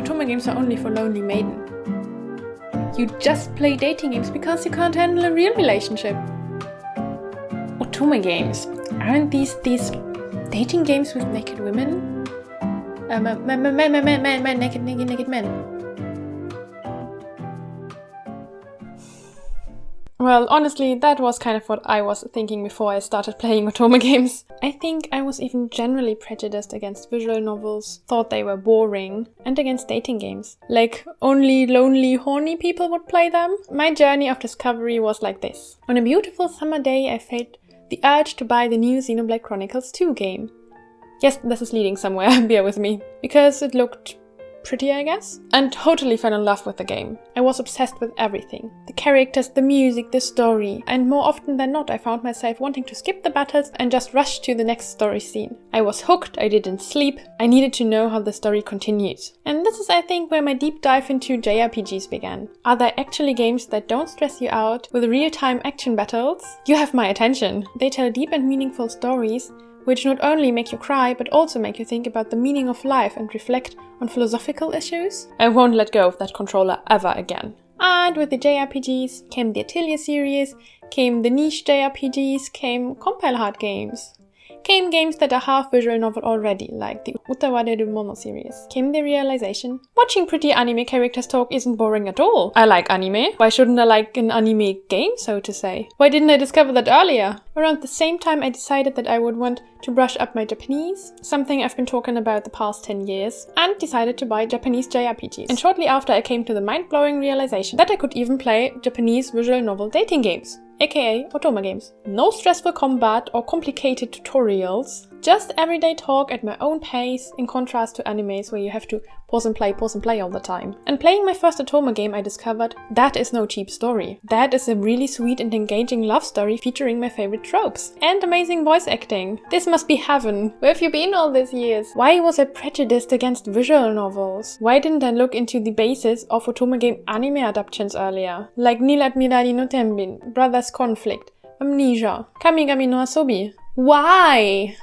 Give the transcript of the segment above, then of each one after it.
Otome games are only for lonely maiden. You just play dating games because you can't handle a real relationship. Otome games, aren't these dating games with naked women? Naked men. Well, honestly, that was kind of what I was thinking before I started playing Otome games. I think I was even generally prejudiced against visual novels, thought they were boring, and against dating games. Like, only lonely, horny people would play them. My journey of discovery was like this. On a beautiful summer day, I felt the urge to buy the new Xenoblade Chronicles 2 game. Yes, this is leading somewhere, bear with me. Because it looked pretty, I guess, and totally fell in love with the game. I was obsessed with everything. The characters, the music, the story, and more often than not I found myself wanting to skip the battles and just rush to the next story scene. I was hooked, I didn't sleep, I needed to know how the story continues. And this is, I think, where my deep dive into JRPGs began. Are there actually games that don't stress you out with real-time action battles? You have my attention. They tell deep and meaningful stories which not only make you cry, but also make you think about the meaning of life and reflect on philosophical issues. I won't let go of that controller ever again. And with the JRPGs came the Atelier series, came the niche JRPGs, came compile hard games. Came games that are half visual novel already, like the Utawarerumono series. Came the realization, watching pretty anime characters talk isn't boring at all. I like anime. Why shouldn't I like an anime game, so to say? Why didn't I discover that earlier? Around the same time I decided that I would want to brush up my Japanese, something I've been talking about the past 10 years, and decided to buy Japanese JRPGs. And shortly after I came to the mind-blowing realization that I could even play Japanese visual novel dating games, aka Otome games. No stressful combat or complicated tutorials, just everyday talk at my own pace, in contrast to animes where you have to pause and play all the time. And playing my first Otome game, I discovered that is no cheap story. That is a really sweet and engaging love story featuring my favorite tropes. And amazing voice acting. This must be heaven. Where have you been all these years? Why was I prejudiced against visual novels? Why didn't I look into the basis of Otome game anime adaptations earlier? Like Nil Admirari no Tenbin, Brothers Conflict, Amnesia, Kamigami no Asobi. Why?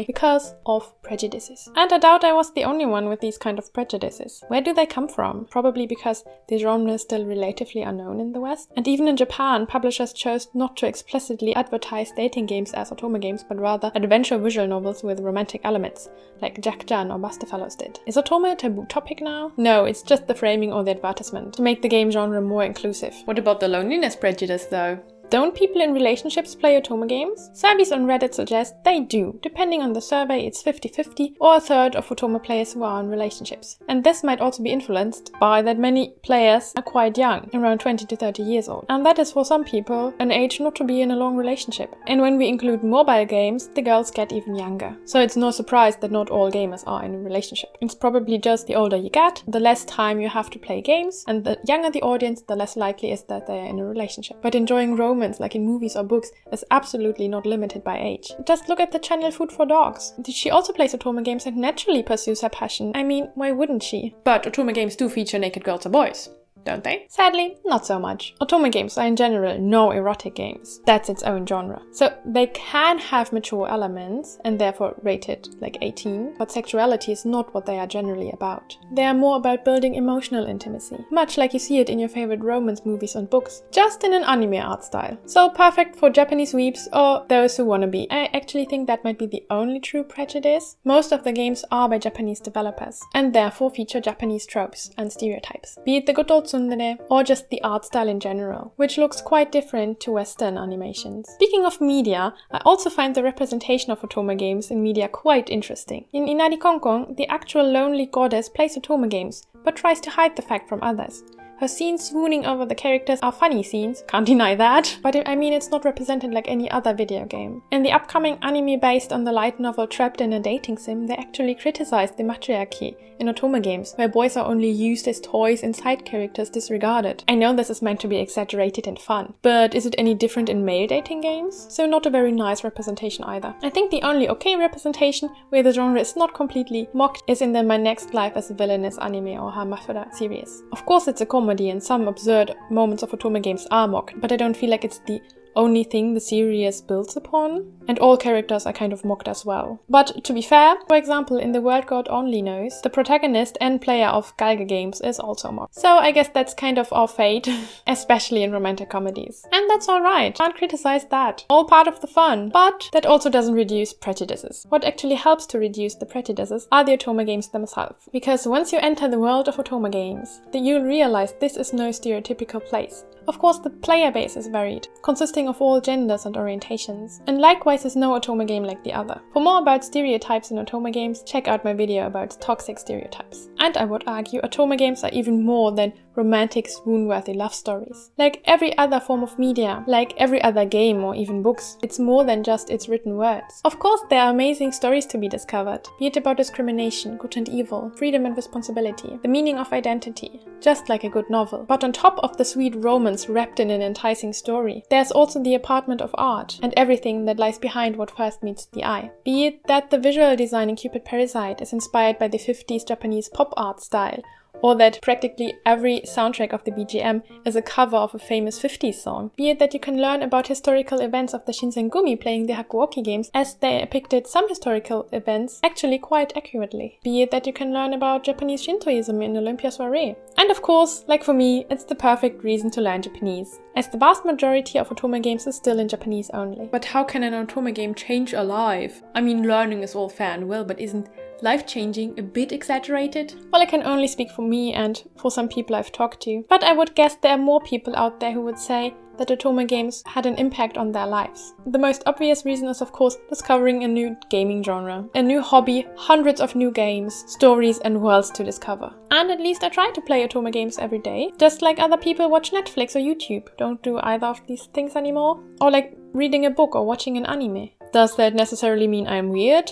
Because of prejudices. And I doubt I was the only one with these kind of prejudices. Where do they come from? Probably because the genre is still relatively unknown in the West. And even in Japan, publishers chose not to explicitly advertise dating games as Otome games, but rather adventure visual novels with romantic elements, like JackJeanne or Bustafellows did. Is Otome a taboo topic now? No, it's just the framing or the advertisement, to make the game genre more inclusive. What about the loneliness prejudice though? Don't people in relationships play Otome games? Surveys on Reddit suggest they do. Depending on the survey, it's 50-50 or a third of Otome players who are in relationships. And this might also be influenced by that many players are quite young, around 20 to 30 years old. And that is for some people an age not to be in a long relationship. And when we include mobile games, the girls get even younger. So it's no surprise that not all gamers are in a relationship. It's probably just the older you get, the less time you have to play games, and the younger the audience, the less likely is that they are in a relationship. But enjoying romance, like in movies or books, is absolutely not limited by age. Just look at the channel Food for Dogs. She also plays Otome games and naturally pursues her passion. I mean, why wouldn't she? But Otome games do feature naked girls or boys, don't they? Sadly, not so much. Otome games are in general no erotic games. That's its own genre. So they can have mature elements and therefore rated like 18, but sexuality is not what they are generally about. They are more about building emotional intimacy, much like you see it in your favorite romance movies and books, just in an anime art style. So perfect for Japanese weebs or those who wanna be. I actually think that might be the only true prejudice. Most of the games are by Japanese developers and therefore feature Japanese tropes and stereotypes, be it the good old tsundere or just the art style in general, which looks quite different to Western animations. Speaking of media, I also find the representation of Otome games in media quite interesting. In Inari Kon Kon, the actual lonely goddess plays Otome games, but tries to hide the fact from others. Her scenes swooning over the characters are funny scenes, can't deny that, but I mean it's not represented like any other video game. In the upcoming anime based on the light novel Trapped in a Dating Sim, they actually criticized the matriarchy in Otome games, where boys are only used as toys and side characters disregarded. I know this is meant to be exaggerated and fun, but is it any different in male dating games? So not a very nice representation either. I think the only okay representation where the genre is not completely mocked is in the My Next Life as a Villainess anime or Hamefura series. Of course it's a comedy and some absurd moments of Otome games are mocked, but I don't feel like it's the only thing the series builds upon, and all characters are kind of mocked as well. But to be fair, for example, in The World God Only Knows, the protagonist and player of Galga games is also mocked. So I guess that's kind of our fate, especially in romantic comedies. And that's alright, can't criticize that. All part of the fun. But that also doesn't reduce prejudices. What actually helps to reduce the prejudices are the Otome games themselves. Because once you enter the world of Otome games, you'll realize this is no stereotypical place. Of course, the player base is varied, consisting of all genders and orientations, and likewise is no Otome game like the other. For more about stereotypes in Otome games, check out my video about toxic stereotypes. And I would argue Otome games are even more than romantic swoon-worthy love stories. Like every other form of media, like every other game or even books, it's more than just its written words. Of course, there are amazing stories to be discovered, be it about discrimination, good and evil, freedom and responsibility, the meaning of identity, just like a good novel. But on top of the sweet romance wrapped in an enticing story, there's also the apartment of art and everything that lies behind what first meets the eye. Be it that the visual design in Cupid Parasite is inspired by the 50s Japanese pop art style, or that practically every soundtrack of the BGM is a cover of a famous 50s song. Be it that you can learn about historical events of the Shinsengumi playing the Hakuouki games as they depicted some historical events actually quite accurately. Be it that you can learn about Japanese Shintoism in Olympia Soirée. And of course, like for me, it's the perfect reason to learn Japanese, as the vast majority of Otome games is still in Japanese only. But how can an Otome game change a life? I mean, learning is all fair and well, but isn't life-changing a bit exaggerated? Well, I can only speak for me and for some people I've talked to, but I would guess there are more people out there who would say that Otome games had an impact on their lives. The most obvious reason is of course discovering a new gaming genre, a new hobby, hundreds of new games, stories and worlds to discover. And at least I try to play Otome games every day, just like other people watch Netflix or YouTube. Don't do either of these things anymore. Or like reading a book or watching an anime. Does that necessarily mean I'm weird?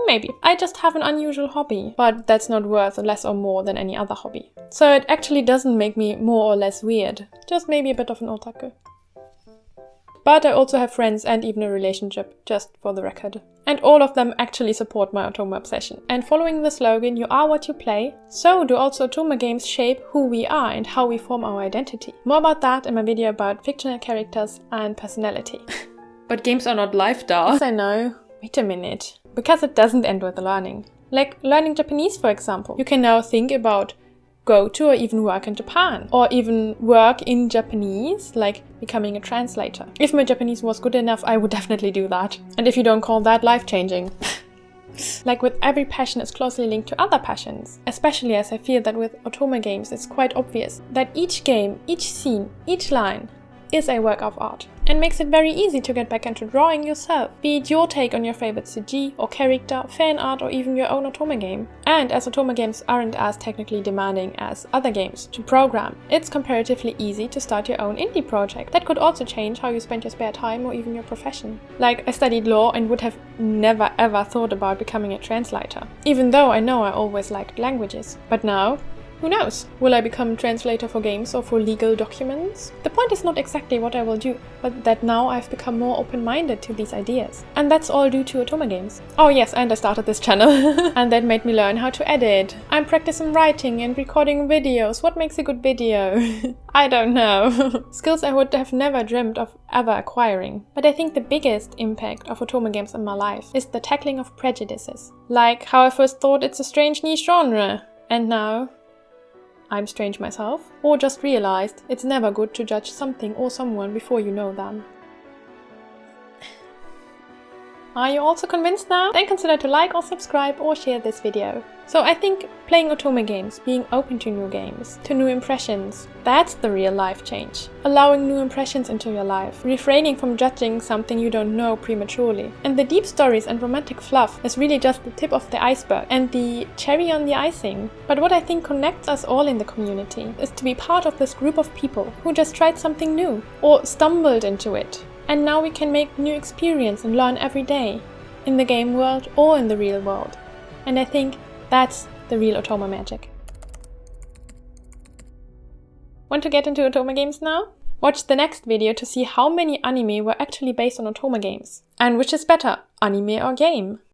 Maybe. I just have an unusual hobby, but that's not worth less or more than any other hobby. So it actually doesn't make me more or less weird, just maybe a bit of an otaku. But I also have friends and even a relationship, just for the record. And all of them actually support my Otome obsession. And following the slogan, you are what you play, so do also Otome games shape who we are and how we form our identity. More about that in my video about fictional characters and personality. But games are not life, duh. Yes, I know. Wait a minute. Because it doesn't end with learning. Like learning Japanese, for example. You can now think about go to or even work in Japan. Or even work in Japanese, like becoming a translator. If my Japanese was good enough, I would definitely do that. And if you don't call that life-changing. Like with every passion is closely linked to other passions. Especially as I feel that with Otome games it's quite obvious that each game, each scene, each line is a work of art. And makes it very easy to get back into drawing yourself, be it your take on your favorite CG or character, fan art or even your own Otome game. And as Otome games aren't as technically demanding as other games to program, it's comparatively easy to start your own indie project that could also change how you spend your spare time or even your profession. Like I studied law and would have never ever thought about becoming a translator, even though I know I always liked languages. But now, who knows? Will I become a translator for games or for legal documents? The point is not exactly what I will do, but that now I've become more open-minded to these ideas. And that's all due to Otome games. Oh yes, and I started this channel. And that made me learn how to edit. I'm practicing writing and recording videos. What makes a good video? I don't know. Skills I would have never dreamt of ever acquiring. But I think the biggest impact of Otome games in my life is the tackling of prejudices. Like how I first thought it's a strange niche genre. And now I'm strange myself, or just realized it's never good to judge something or someone before you know them. Are you also convinced now? Then consider to like or subscribe or share this video. So I think playing Otome games, being open to new games, to new impressions, that's the real life change. Allowing new impressions into your life, refraining from judging something you don't know prematurely. And the deep stories and romantic fluff is really just the tip of the iceberg and the cherry on the icing. But what I think connects us all in the community is to be part of this group of people who just tried something new or stumbled into it. And now we can make new experience and learn every day, in the game world or in the real world. And I think that's the real Otome magic. Want to get into Otome games now? Watch the next video to see how many anime were actually based on Otome games. And which is better, anime or game?